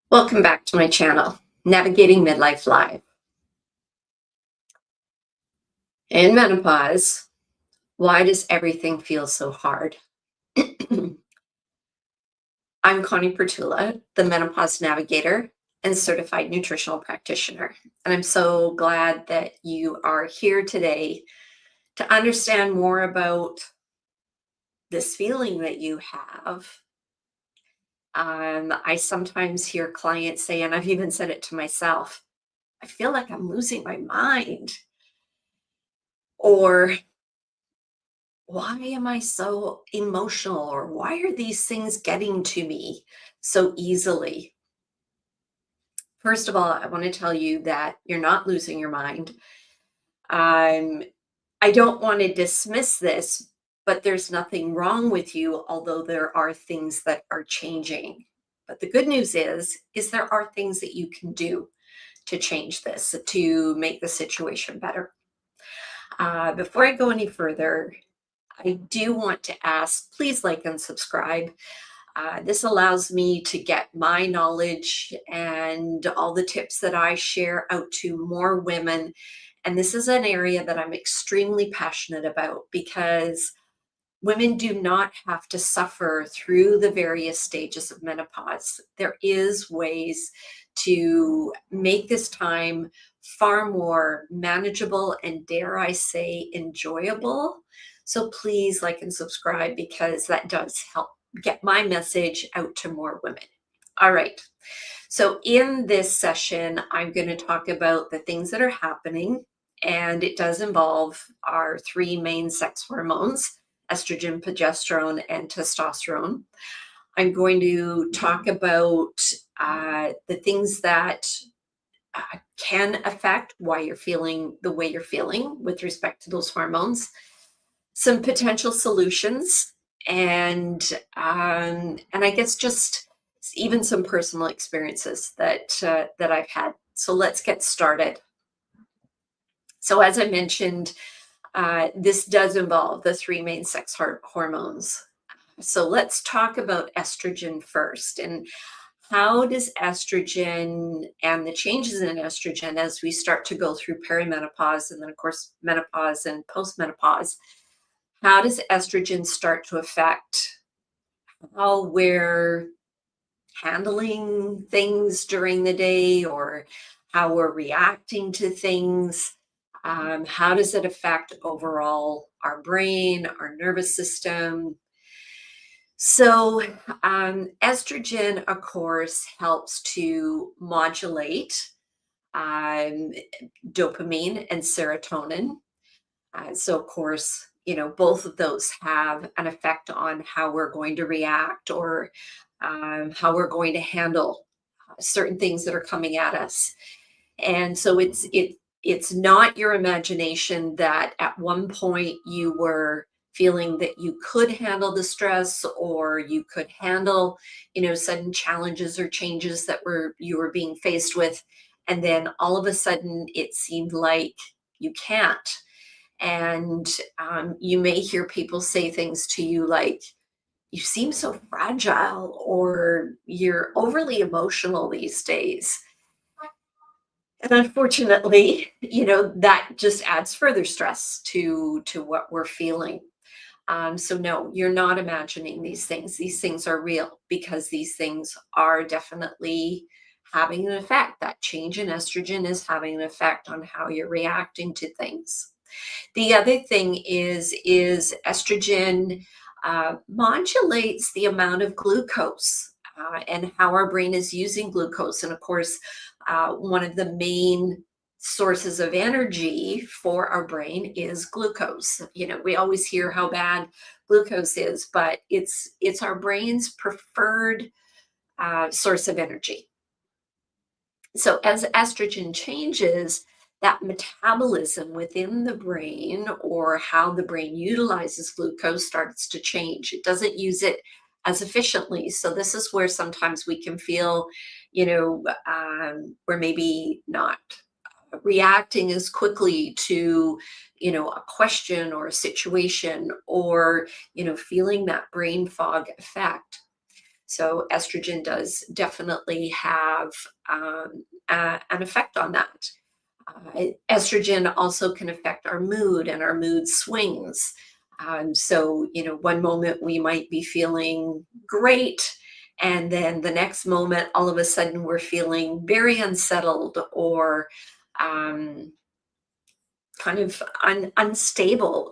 Welcome back to my channel, Navigating Midlife Live. In menopause, why does everything feel so hard? I'm Connie Pertula, the Menopause Navigator and Certified Nutritional Practitioner. And I'm so glad that you are here today to understand more about this feeling that you have. I sometimes hear clients say, and I've even said it to myself, I feel like I'm losing my mind. Or why am I so emotional? Or why are these things getting to me so easily? First of all, I want to tell you that you're not losing your mind. Um, I don't want to dismiss this, but there's nothing wrong with you, although there are things that are changing. But the good news is there are things that you can do to change this, to make the situation better. Before I go any further, I do want to ask, please like and subscribe. This allows me to get my knowledge and all the tips that I share out to more women. And this is an area that I'm extremely passionate about because women do not have to suffer through the various stages of menopause. There is ways to make this time far more manageable and, dare I say, enjoyable. So please like and subscribe because that does help get my message out to more women. All right. So in this session, I'm going to talk about the things that are happening, and it does involve our three main sex hormones: estrogen, progesterone, and testosterone. I'm going to talk about the things that can affect why you're feeling the way you're feeling with respect to those hormones, some potential solutions, and I guess just even some personal experiences that I've had. So let's get started. So as I mentioned, this does involve the three main sex hormones. So let's talk about estrogen first. And how does estrogen and the changes in estrogen as we start to go through perimenopause and then, of course, menopause and postmenopause, how does estrogen start to affect how we're handling things during the day or how we're reacting to things? How does it affect overall our brain, our nervous system? So, estrogen, of course, helps to modulate um, dopamine and serotonin. So, of course, both of those have an effect on how we're going to react or how we're going to handle certain things that are coming at us. And so it's not your imagination that at one point you were feeling that you could handle the stress or you could handle, sudden challenges or changes that you were being faced with, and then all of a sudden it seemed like you can't. And you may hear people say things to you like, you seem so fragile, or you're overly emotional these days. And unfortunately, that just adds further stress to what we're feeling. So no, you're not imagining these things. These things are real because these things are definitely having an effect. That change in estrogen is having an effect on how you're reacting to things. The other thing is estrogen modulates the amount of glucose and how our brain is using glucose. And of course, one of the main sources of energy for our brain is glucose. We always hear how bad glucose is, but it's our brain's preferred source of energy. So as estrogen changes, that metabolism within the brain or how the brain utilizes glucose starts to change. It doesn't use it as efficiently. So this is where sometimes we can feel, we're maybe not reacting as quickly to, a question or a situation, or, feeling that brain fog effect. So estrogen does definitely have an effect on that. Estrogen also can affect our mood and our mood swings. So, one moment we might be feeling great, and then the next moment, all of a sudden, we're feeling very unsettled or um, kind of unstable.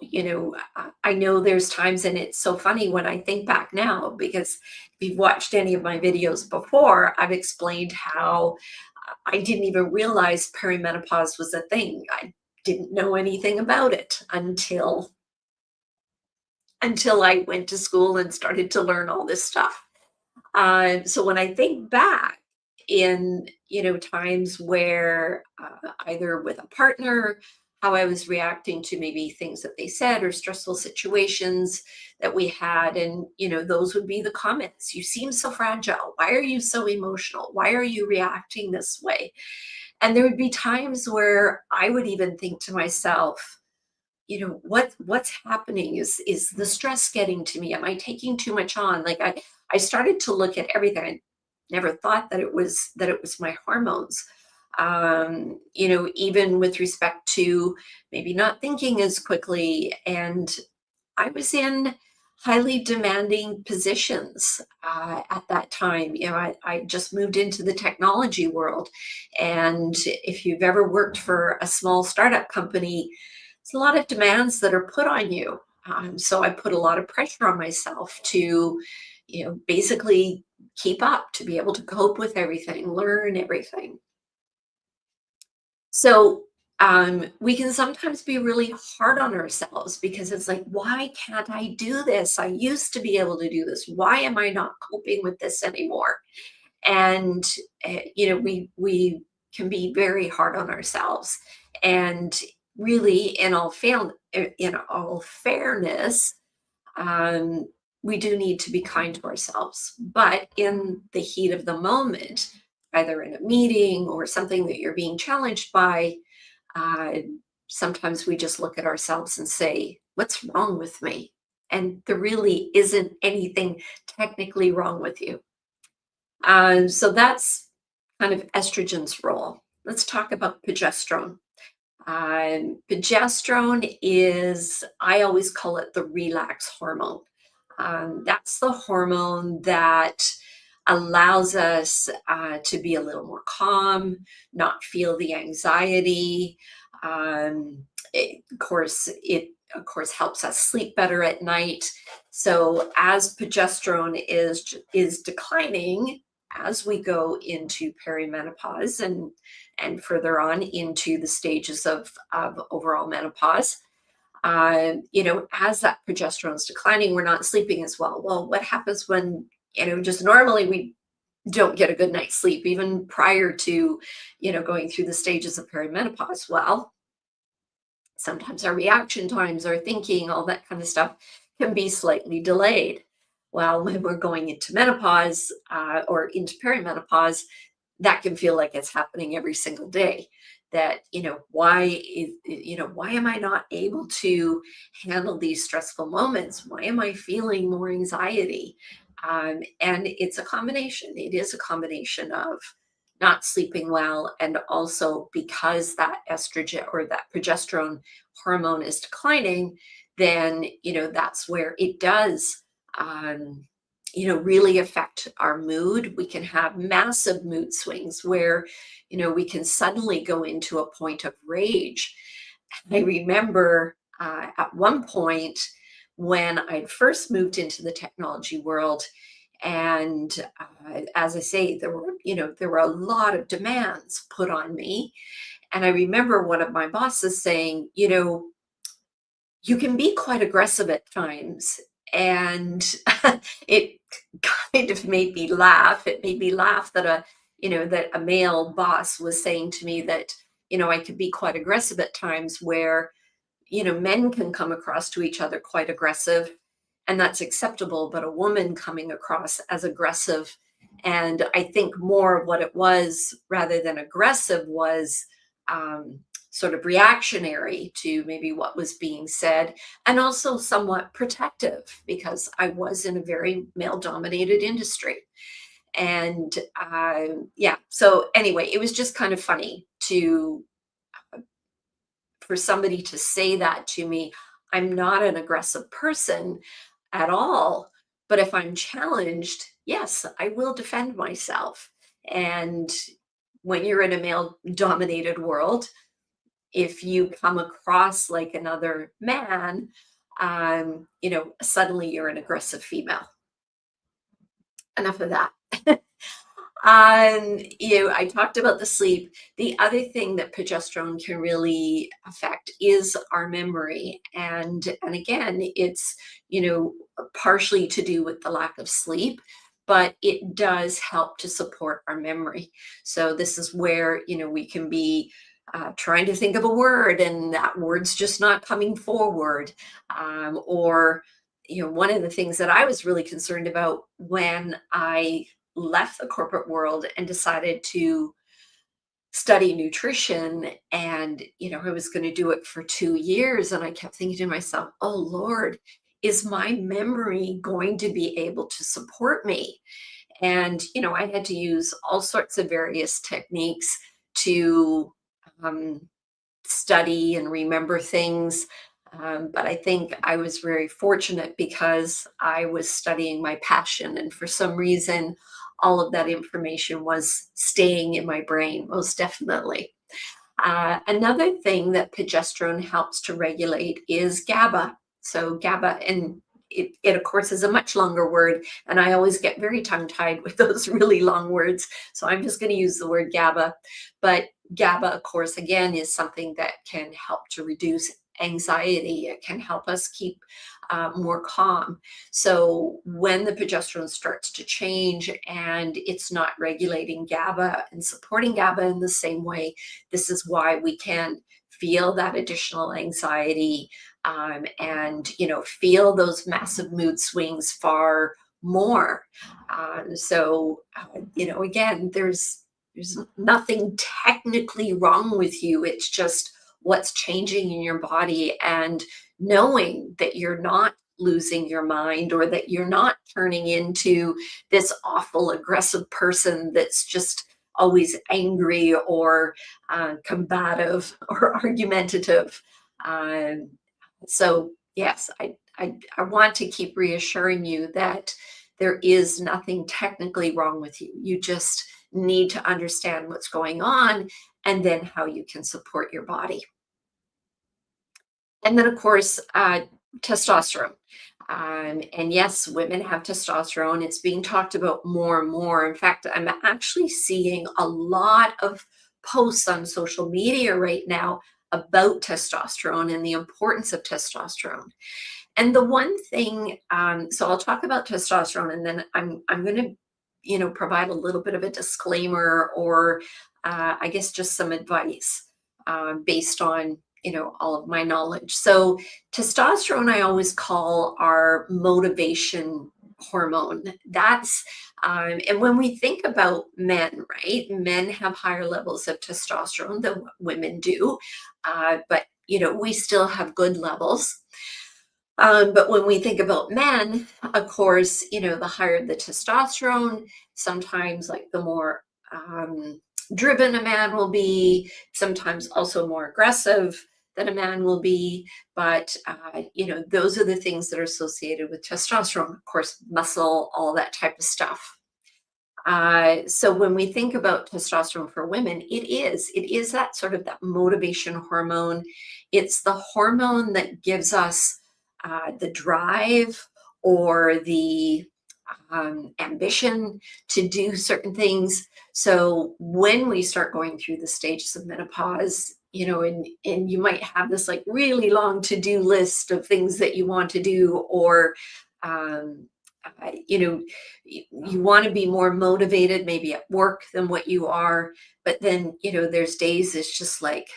I know there's times, and it's so funny when I think back now, because if you've watched any of my videos before, I've explained how I didn't even realize perimenopause was a thing. I didn't know anything about it until I went to school and started to learn all this stuff. So when I think back in, times where either with a partner, how I was reacting to maybe things that they said or stressful situations that we had, and those would be the comments. You seem so fragile. Why are you so emotional? Why are you reacting this way? And there would be times where I would even think to myself, what's happening? Is the stress getting to me? Am I taking too much on? Like I started to look at everything. I never thought that it was my hormones. Even with respect to maybe not thinking as quickly. And I was in highly demanding positions at that time. I just moved into the technology world. And if you've ever worked for a small startup company, it's a lot of demands that are put on you. So I put a lot of pressure on myself to, basically keep up, to be able to cope with everything, learn everything. So we can sometimes be really hard on ourselves because it's like, why can't I do this? I used to be able to do this. Why am I not coping with this anymore? And we can be very hard on ourselves. And really, in all fairness, um, we do need to be kind to ourselves. But in the heat of the moment, either in a meeting or something that you're being challenged by, uh, sometimes we just look at ourselves and say, "What's wrong with me?" And there really isn't anything technically wrong with you. So that's kind of estrogen's role. Let's talk about progesterone. Progesterone is, I always call it the relax hormone. That's the hormone that allows us to be a little more calm, not feel the anxiety. It of course helps us sleep better at night. So as progesterone is declining as we go into perimenopause and further on into the stages of overall menopause, as that progesterone is declining, we're not sleeping as well. Well, what happens when, just normally we don't get a good night's sleep, even prior to, going through the stages of perimenopause? Well, sometimes our reaction times, our thinking, all that kind of stuff can be slightly delayed. Well, when we're going into menopause or into perimenopause, that can feel like it's happening every single day. That, why am I not able to handle these stressful moments? Why am I feeling more anxiety? And it's a combination. It is a combination of not sleeping well, and also because that estrogen or that progesterone hormone is declining, then that's where it does um, really affect our mood. We can have massive mood swings where we can suddenly go into a point of rage. I remember at one point when I first moved into the technology world, and as I say, there were a lot of demands put on me. And I remember one of my bosses saying, you can be quite aggressive at times. And it kind of made me laugh. It made me laugh that a male boss was saying to me that, I could be quite aggressive at times, where, men can come across to each other quite aggressive, and that's acceptable, but a woman coming across as aggressive, and I think more of what it was rather than aggressive was um, sort of reactionary to maybe what was being said, and also somewhat protective because I was in a very male dominated industry. And yeah, so anyway, it was just kind of funny to for somebody to say that to me. I'm not an aggressive person at all, but if I'm challenged, yes, I will defend myself. And when you're in a male dominated world, if you come across like another man, suddenly you're an aggressive female. Enough of that. I talked about the sleep. The other thing that progesterone can really affect is our memory. And again, it's, partially to do with the lack of sleep, but it does help to support our memory. So this is where, we can be trying to think of a word and that word's just not coming forward. Or, one of the things that I was really concerned about when I left the corporate world and decided to study nutrition, and I was going to do it for 2 years, and I kept thinking to myself, oh Lord, is my memory going to be able to support me? And I had to use all sorts of various techniques to um, study and remember things. But I think I was very fortunate because I was studying my passion. And for some reason, all of that information was staying in my brain, most definitely. Another thing that progesterone helps to regulate is GABA. So GABA, and it of course is a much longer word, and I always get very tongue-tied with those really long words. So I'm just going to use the word GABA. But GABA, of course, again, is something that can help to reduce anxiety. It can help us keep more calm. So when the progesterone starts to change and it's not regulating GABA and supporting GABA in the same way, this is why we can feel that additional anxiety, and feel those massive mood swings far more. Again, there's nothing technically wrong with you. It's just what's changing in your body, and knowing that you're not losing your mind, or that you're not turning into this awful aggressive person that's just always angry or combative or argumentative. Um, so yes, I want to keep reassuring you that there is nothing technically wrong with you. You just need to understand what's going on and then how you can support your body. And then, of course, testosterone. And yes, women have testosterone. It's being talked about more and more. In fact, I'm actually seeing a lot of posts on social media right now about testosterone and the importance of testosterone. And the one thing, so I'll talk about testosterone, and then I'm going to, provide a little bit of a disclaimer, or I guess just some advice based on all of my knowledge. So testosterone, I always call our motivation hormone. That's and when we think about men, right? Men have higher levels of testosterone than what women do, but we still have good levels. But when we think about men, of course, the higher the testosterone, sometimes like the more driven a man will be, sometimes also more aggressive than a man will be. But, those are the things that are associated with testosterone, of course, muscle, all that type of stuff. So when we think about testosterone for women, it is that sort of that motivation hormone. It's the hormone that gives us the drive, or the ambition to do certain things. So when we start going through the stages of menopause, and you might have this like really long to-do list of things that you want to do, or um, you want to be more motivated maybe at work than what you are, but then there's days it's just like,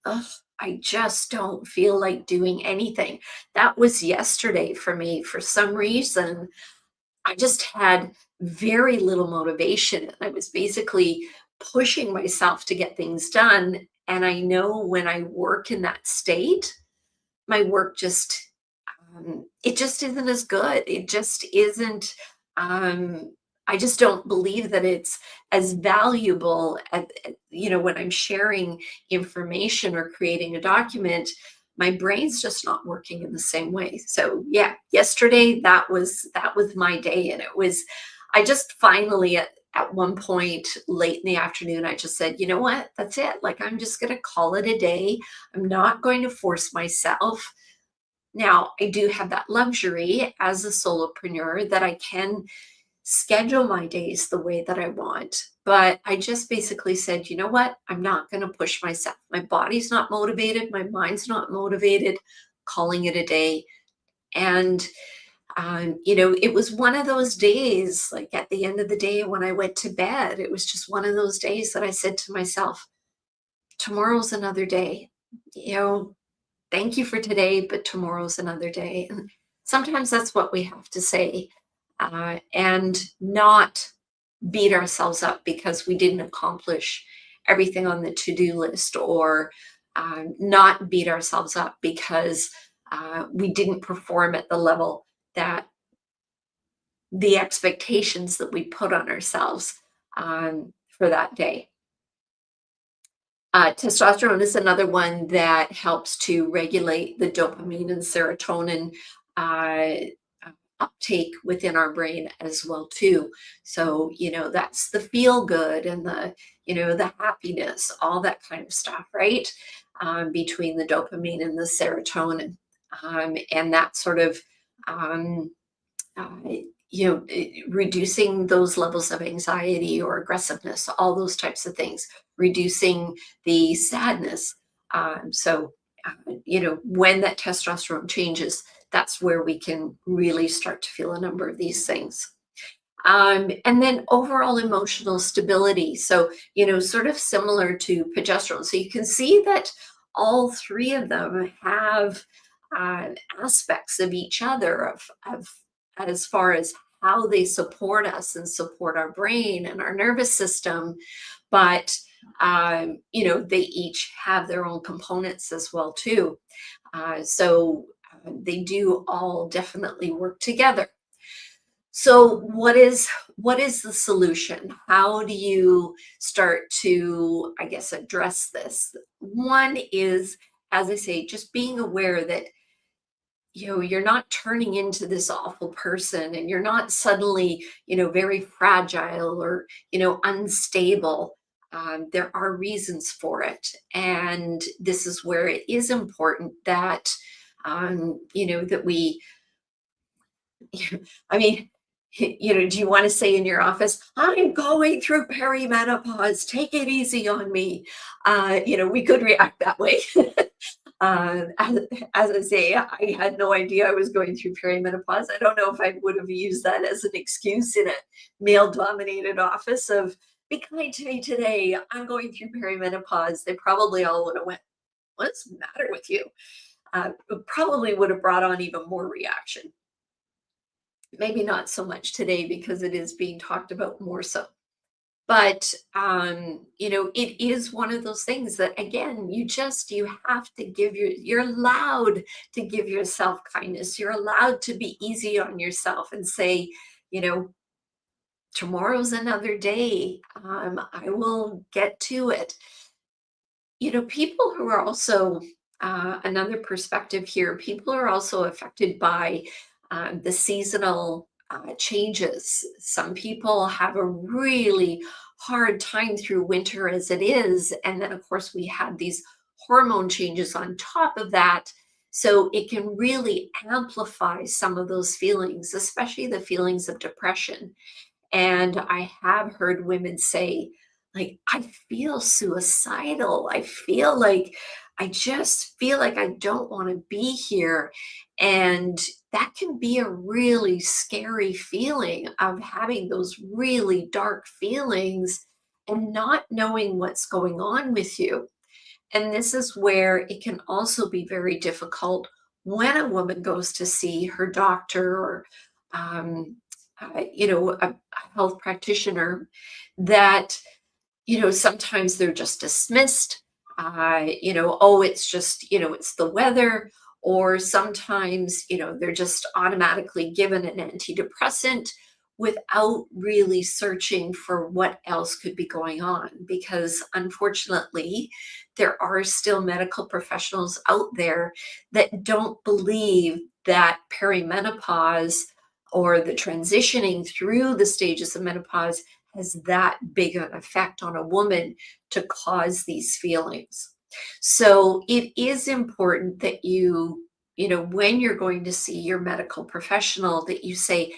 oh, I just don't feel like doing anything. That was yesterday for me. For some reason, I just had very little motivation. I was basically pushing myself to get things done, And I know when I work in that state, my work just it just isn't as good. It just isn't um I just don't believe that it's as valuable when I'm sharing information or creating a document. My brain's just not working in the same way. So yeah, yesterday that was my day, and it was I just finally at one point late in the afternoon, I just said, you know what, that's it. Like, I'm just going to call it a day. I'm not going to force myself. Now, I do have that luxury as a solopreneur that I can schedule my days the way that I want. But I just basically said, you know what? I'm not going to push myself. My body's not motivated. My mind's not motivated. Calling it a day. And, it was one of those days, like at the end of the day when I went to bed, it was just one of those days that I said to myself, tomorrow's another day. You know, thank you for today, but tomorrow's another day. And sometimes that's what we have to say, and not beat ourselves up because we didn't accomplish everything on the to do list, or not beat ourselves up because we didn't perform at the level that the expectations that we put on ourselves for that day. Testosterone is another one that helps to regulate the dopamine and serotonin uh, uptake within our brain as well too. So that's the feel good and the happiness, all that kind of stuff, right? Between the dopamine and the serotonin, and that sort of um, uh, reducing those levels of anxiety or aggressiveness, all those types of things, reducing the sadness. So, when that testosterone changes, that's where we can really start to feel a number of these things. And then overall emotional stability. So, sort of similar to progesterone. So you can see that all three of them have uh, aspects of each other, of as far as how they support us and support our brain and our nervous system. But they each have their own components as well too. So they do all definitely work together. So what is the solution? How do you start to, I guess, address this? One is, as I say, just being aware that you're not turning into this awful person, and you're not suddenly very fragile or unstable. There are reasons for it, and this is where it is important that that we I mean, do you want to say in your office, I'm going through perimenopause, take it easy on me? We could react that way. As I say, I had no idea I was going through perimenopause. I don't know if I would have used that as an excuse in a male dominated office of, be kind to me today. I'm going through perimenopause. They probably all would have went, what's the matter with you? It probably would have brought on even more reaction. Maybe not so much today because it is being talked about more so. But it is one of those things that, again, you have to you're allowed to give yourself kindness. You're allowed to be easy on yourself and say, you know, tomorrow's another day. I will get to it. People who are also another perspective here, people are also affected by the seasonal changes. Some people have a really hard time through winter as it is. And then, of course, we have these hormone changes on top of that. So it can really amplify some of those feelings, especially the feelings of depression. And I have heard women say, like, I feel suicidal. I just feel like I don't want to be here. And that can be a really scary feeling of having those really dark feelings and not knowing what's going on with you. And this is where it can also be very difficult when a woman goes to see her doctor or, um, a health practitioner, that, sometimes they're just dismissed. oh, it's just, it's the weather, or sometimes, they're just automatically given an antidepressant without really searching for what else could be going on. Because unfortunately, there are still medical professionals out there that don't believe that perimenopause or the transitioning through the stages of menopause has that big an effect on a woman to cause these feelings. So it is important that when you're going to see your medical professional, that you say,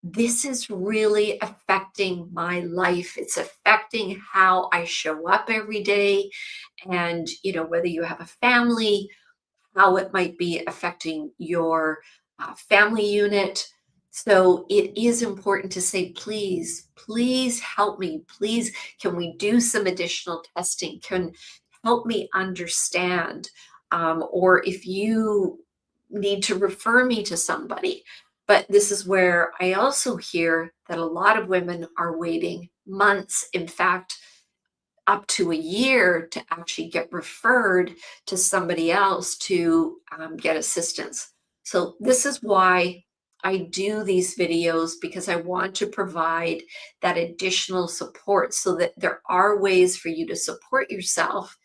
this is really affecting my life. It's affecting how I show up every day. And, whether you have a family, how it might be affecting your family unit. So it is important to say, please, please help me. Please, can we do some additional testing? Can help me understand. Or if you need to refer me to somebody. But this is where I also hear that a lot of women are waiting months. In fact, up to a year to actually get referred to somebody else to get assistance. So this is why I do these videos, because I want to provide that additional support so that there are ways for you to support yourself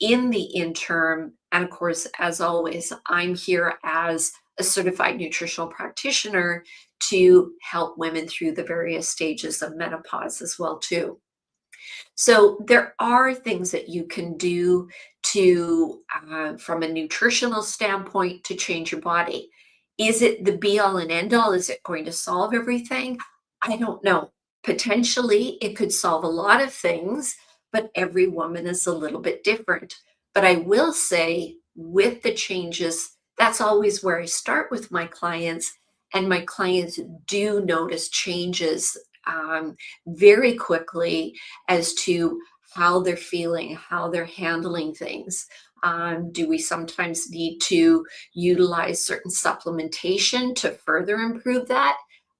in the interim. And of course, as always, I'm here as a certified nutritional practitioner to help women through the various stages of menopause as well too. So there are things that you can do to, from a nutritional standpoint, to change your body. Is it the be all and end all? Is it going to solve everything? I don't know. Potentially, it could solve a lot of things, but every woman is a little bit different. But I will say, with the changes, that's always where I start with my clients, and my clients do notice changes very quickly as to how they're feeling, how they're handling things. Do we sometimes need to utilize certain supplementation to further improve that?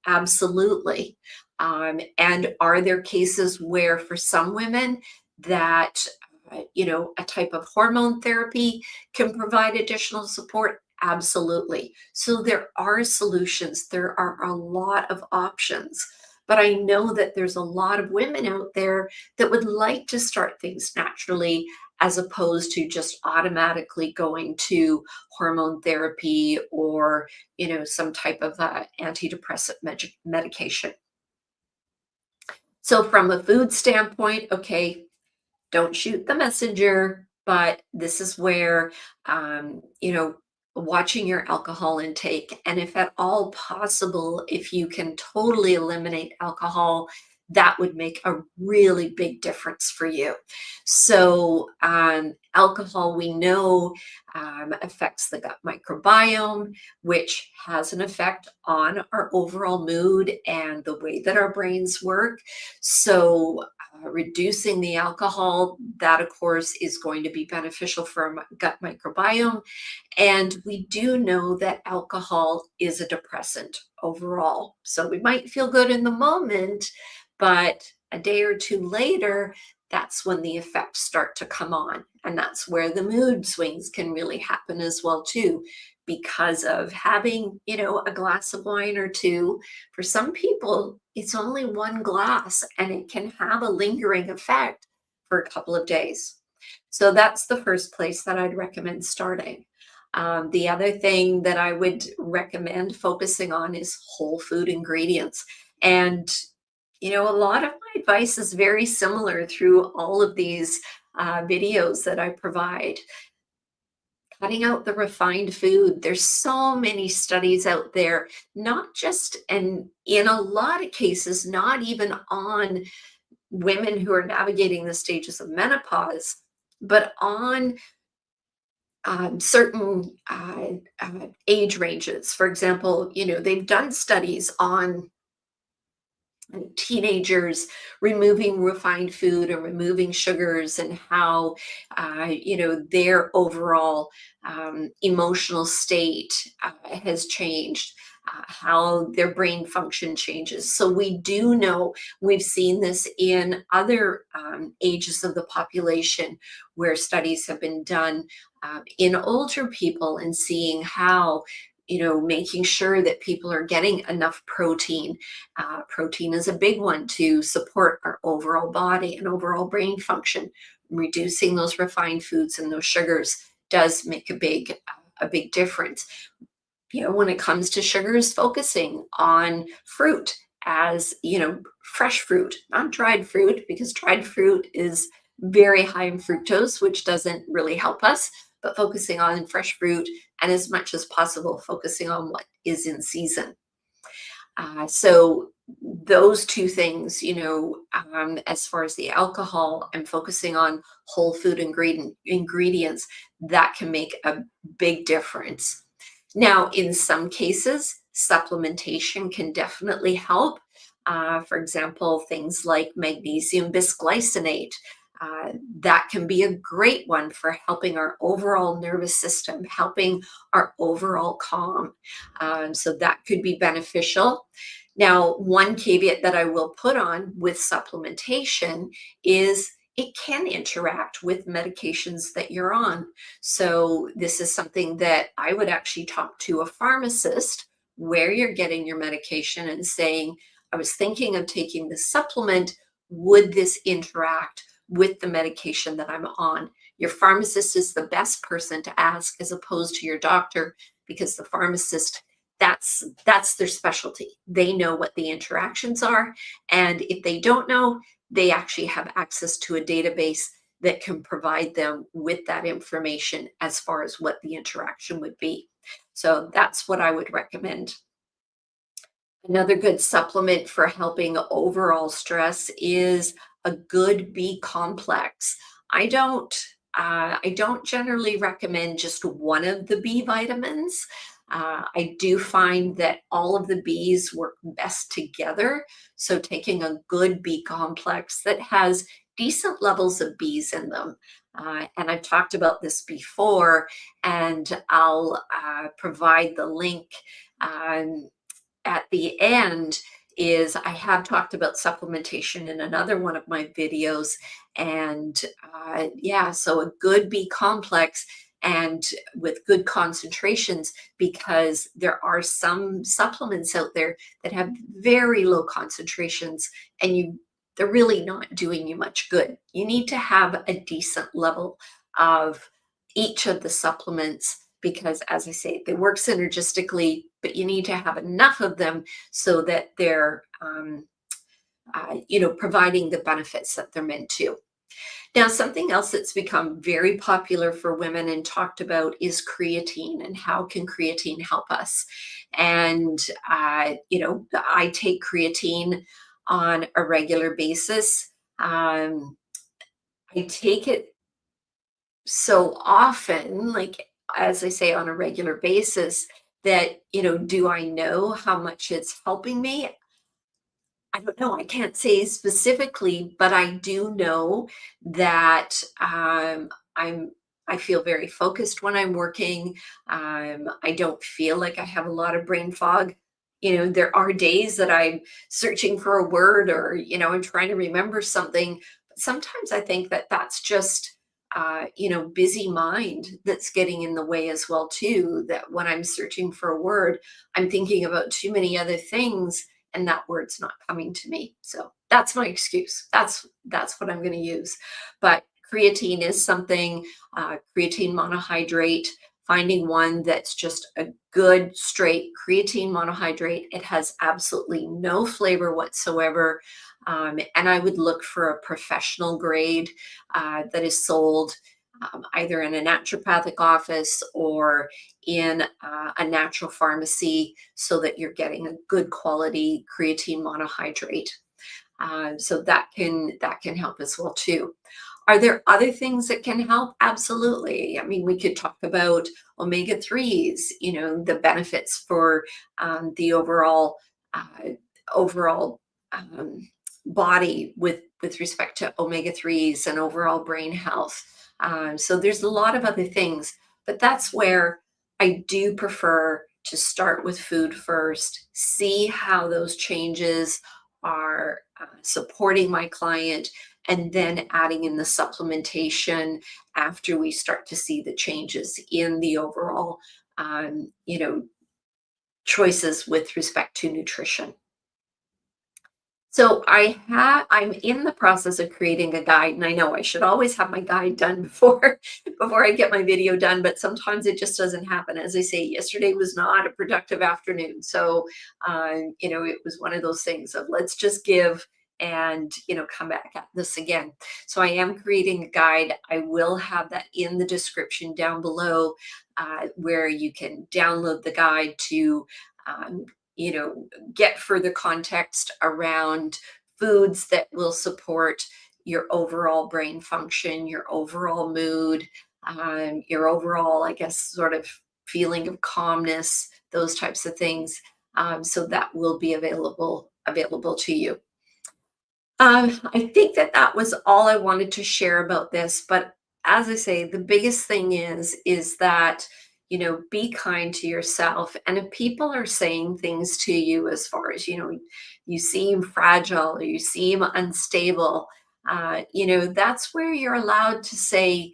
Absolutely. And are there cases where, for some women, that a type of hormone therapy can provide additional support? Absolutely. So there are solutions. There are a lot of options. But I know that there's a lot of women out there that would like to start things naturally, as opposed to just automatically going to hormone therapy or, some type of antidepressant medication. So from a food standpoint, okay, don't shoot the messenger, but this is where, watching your alcohol intake. And if at all possible, if you can totally eliminate alcohol, that would make a really big difference for you. So, alcohol, we know, affects the gut microbiome, which has an effect on our overall mood and the way that our brains work. So, reducing the alcohol, that of course is going to be beneficial for our gut microbiome. And we do know that alcohol is a depressant overall. So we might feel good in the moment, but a day or two later, that's when the effects start to come on. And that's where the mood swings can really happen as well too, because of having, a glass of wine or two. For some people, it's only one glass and it can have a lingering effect for a couple of days. So that's the first place that I'd recommend starting. The other thing that I would recommend focusing on is whole food ingredients. And, a lot of my advice is very similar through all of these videos that I provide. Cutting out the refined food. There's so many studies out there, not just, and in a lot of cases, not even on women who are navigating the stages of menopause, but on certain age ranges. For example, they've done studies on teenagers removing refined food and removing sugars, and how their overall emotional state has changed. how their brain function changes. So we do know, we've seen this in other ages of the population where studies have been done in older people, and seeing how, making sure that people are getting enough protein. Protein is a big one to support our overall body and overall brain function. Reducing those refined foods and those sugars does make a big difference. When it comes to sugars, focusing on fruit, as fresh fruit, not dried fruit, because dried fruit is very high in fructose, which doesn't really help us, but focusing on fresh fruit, and as much as possible, focusing on what is in season. So those two things, as far as the alcohol, and focusing on whole food ingredients, that can make a big difference. Now, in some cases, supplementation can definitely help. For example, things like magnesium bisglycinate. That can be a great one for helping our overall nervous system, helping our overall calm. So that could be beneficial. Now, one caveat that I will put on with supplementation is it can interact with medications that you're on. So this is something that I would actually talk to a pharmacist where you're getting your medication and saying, I was thinking of taking this supplement. Would this interact with the medication that I'm on? Your pharmacist is the best person to ask, as opposed to your doctor, because the pharmacist, that's their specialty. They know what the interactions are. And if they don't know, they actually have access to a database that can provide them with that information as far as what the interaction would be. So that's what I would recommend. Another good supplement for helping overall stress is a good B complex. I don't I don't generally recommend just one of the B vitamins. I do find that all of the Bs work best together. So taking a good B complex that has decent levels of Bs in them. And I've talked about this before, and I'll provide the link at the end. Is I have talked about supplementation in another one of my videos. And yeah, so a good B complex, and with good concentrations, because there are some supplements out there that have very low concentrations, and they're really not doing you much good. You need to have a decent level of each of the supplements, because, as I say, they work synergistically, but you need to have enough of them so that they're providing the benefits that they're meant to. Now, something else that's become very popular for women and talked about is creatine, and how can creatine help us? And I take creatine on a regular basis. I take it so often, like, as I say, on a regular basis, that, do I know how much it's helping me? I don't know. I can't say specifically, but I do know that I'm I feel very focused when I'm working. I don't feel like I have a lot of brain fog. There are days that I'm searching for a word, or I'm trying to remember something. But sometimes I think that that's just busy mind that's getting in the way as well too. That when I'm searching for a word, I'm thinking about too many other things, and that word's not coming to me. So that's my excuse. That's what I'm going to use. But creatine is something. Creatine monohydrate. Finding one that's just a good straight creatine monohydrate. It has absolutely no flavor whatsoever. And I would look for a professional grade that is sold either in a naturopathic office or in a natural pharmacy, so that you're getting a good quality creatine monohydrate. So that can help as well too. Are there other things that can help? Absolutely. I mean, we could talk about omega 3s, the benefits for the overall um, body with respect to omega 3s and overall brain health. So there's a lot of other things, but that's where I do prefer to start with food first, see how those changes are supporting my client, and then adding in the supplementation after we start to see the changes in the overall, you know, choices with respect to nutrition. So I'm in the process of creating a guide, and I know I should always have my guide done before before I get my video done, but sometimes it just doesn't happen. As I say, yesterday was not a productive afternoon. So it was one of those things of let's just give and come back at this again. So I am creating a guide. I will have that in the description down below, where you can download the guide to um, you know get further context around foods that will support your overall brain function, your overall mood, your overall, I guess, sort of feeling of calmness, those types of things. So that will be available to you. I think that that was all I wanted to share about this. But as I say, the biggest thing is that be kind to yourself. And if people are saying things to you as far as you seem fragile or you seem unstable, that's where you're allowed to say,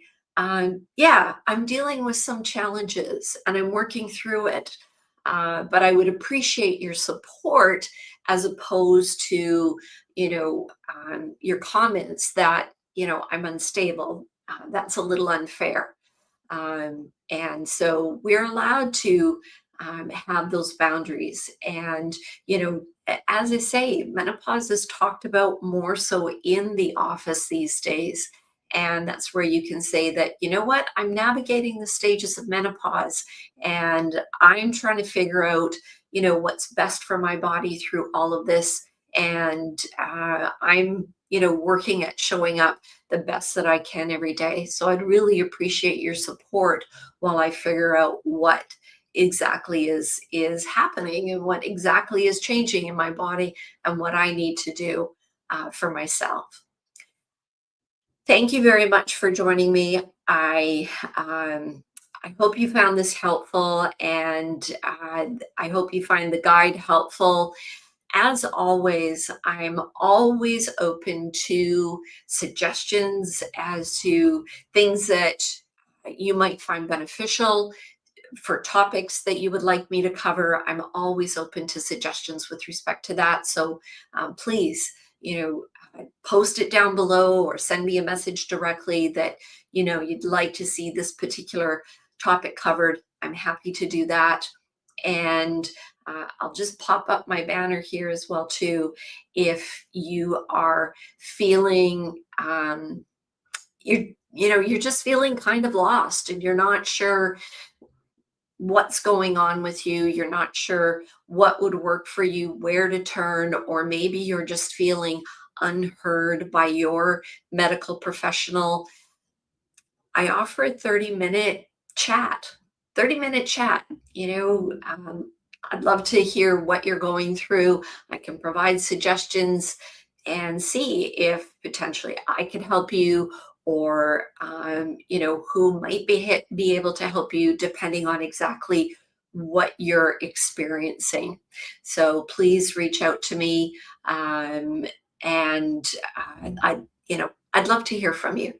yeah, I'm dealing with some challenges and I'm working through it. But I would appreciate your support as opposed to your comments that I'm unstable. That's a little unfair. And so we're allowed to have those boundaries. And as I say, menopause is talked about more so in the office these days. And that's where you can say that, what, I'm navigating the stages of menopause and I'm trying to figure out, what's best for my body through all of this. And I'm, working at showing up the best that I can every day. So I'd really appreciate your support while I figure out what exactly is happening and what exactly is changing in my body and what I need to do for myself. Thank you very much for joining me. I hope you found this helpful, and I hope you find the guide helpful. As always, I'm always open to suggestions as to things that you might find beneficial for topics that you would like me to cover. I'm always open to suggestions with respect to that. So please, post it down below or send me a message directly that, you'd like to see this particular topic covered. I'm happy to do that. And I'll just pop up my banner here as well too. If you are feeling you're just feeling kind of lost and you're not sure what's going on with you, you're not sure what would work for you, where to turn, or maybe you're just feeling unheard by your medical professional, I offer a 30-minute chat. 30-minute chat. I'd love to hear what you're going through. I can provide suggestions and see if potentially I can help you, or who might be able to help you depending on exactly what you're experiencing. So please reach out to me, and I'd love to hear from you.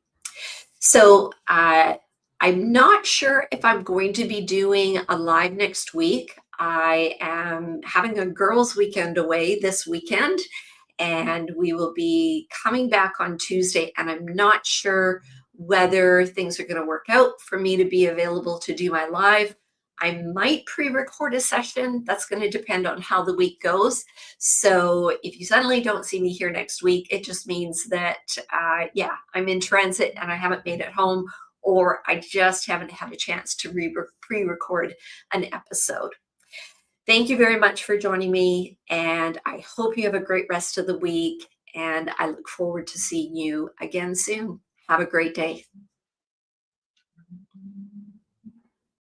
So I'm not sure if I'm going to be doing a live next week. I am having a girls' weekend away this weekend, and we will be coming back on Tuesday. And I'm not sure whether things are going to work out for me to be available to do my live. I might pre-record a session. That's going to depend on how the week goes. So if you suddenly don't see me here next week, it just means that, yeah, I'm in transit and I haven't made it home, or I just haven't had a chance to pre-record an episode. Thank you very much for joining me, and I hope you have a great rest of the week, and I look forward to seeing you again soon. Have a great day.